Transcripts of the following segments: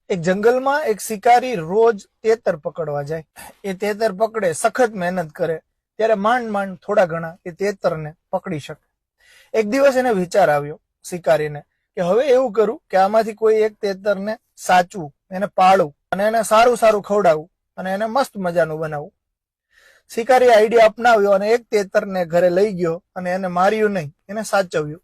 એક જંગલમાં એક શિકારી રોજ તેતર પકડવા જાય. એ તેતર પકડે, સખત મહેનત કરે, ત્યારે માંડ માંડ થોડા ઘણા એ તેતરને પકડી શકે. એક દિવસ એને વિચાર આવ્યો શિકારીને કે હવે એવું કરું કે આમાંથી કોઈ એક તેતરને સાચવું, એને પાળું અને એને સારું સારું ખવડાવું અને એને મસ્ત મજાનું બનાવવું. શિકારી આઈડિયા અપનાવ્યો અને એક તેતરને ઘરે લઈ ગયો અને એને માર્યું નહીં, એને સાચવ્યું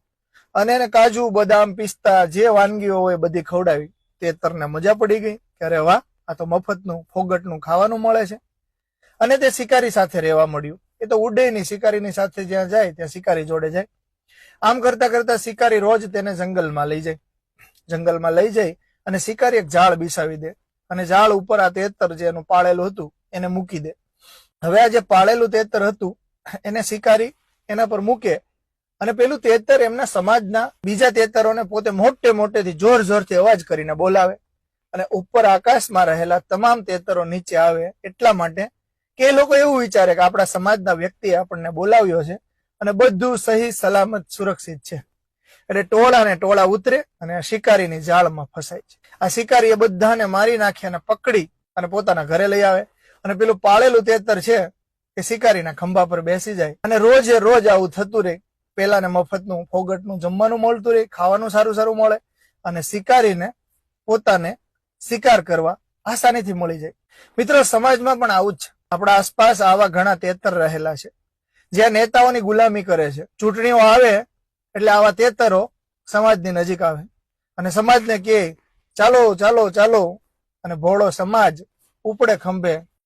અને એને કાજુ, બદામ, પિસ્તા જે વાનગીઓ હોય બધી ખવડાવી. તેતરને મજા પડી ગઈ કે અરે વાહ, આ તો મફતનું ફોગટનું ખાવાનું મળે છે. અને તે શિકારી સાથે રહેવા મળ્યું. એ તો ઉડે નહીં, શિકારીની સાથે જ્યાં જાય ત્યાં શિકારી જોડે જાય. આમ કરતા કરતા શિકારી રોજ તેને જંગલમાં લઈ જાય. જંગલમાં લઈ જાય અને શિકારી એક ઝાડ બિસાવી દે અને ઝાડ ઉપર આ તેતર જે એનું પાળેલું હતું એને મૂકી દે. હવે આ જે પાળેલું તેતર હતું એને શિકારી એના પર મૂકે અને પેલું તેતર એમના સમાજના બીજા તેતરોને પોતે મોટે મોટેથી જોર જોરથી અવાજ કરીને બોલાવે અને ઉપર આકાશમાં રહેલા તમામ તેતરો નીચે આવે, એટલા માટે કે એ લોકો એવું વિચારે કે આપણા સમાજના વ્યક્તિએ આપણને બોલાવ્યો છે અને બધું સહી સલામત સુરક્ષિત છે. એટલે ટોળા ને ટોળા ઉતરે અને શિકારીની જાળમાં ફસાય છે. આ શિકારી એ બધાને મારી નાખી અને પકડી અને પોતાના ઘરે લઈ આવે અને પેલું પાળેલું તેતર છે એ શિકારીના ખંભા પર બેસી જાય અને રોજે રોજ આવું થતું રહે. પેલાને મફતનું ફોગટનું જમવાનું મળતું રહે, ખાવાનું સારું સારું મળે અને શિકારીને પોતાને શિકાર કરવા આસાનીથી મળી જાય. મિત્રો, સમાજમાં પણ આવું જ છે. આપણા આસપાસ આવા ઘણા તેતર રહેલા છે જે નેતાઓની ગુલામી કરે છે. ચૂંટણીઓ આવે એટલે આવા તેતરો સમાજની નજીક આવે અને સમાજને કહે ચાલો ચાલો ચાલો, અને ભોળો સમાજ ઉપડે ખંભે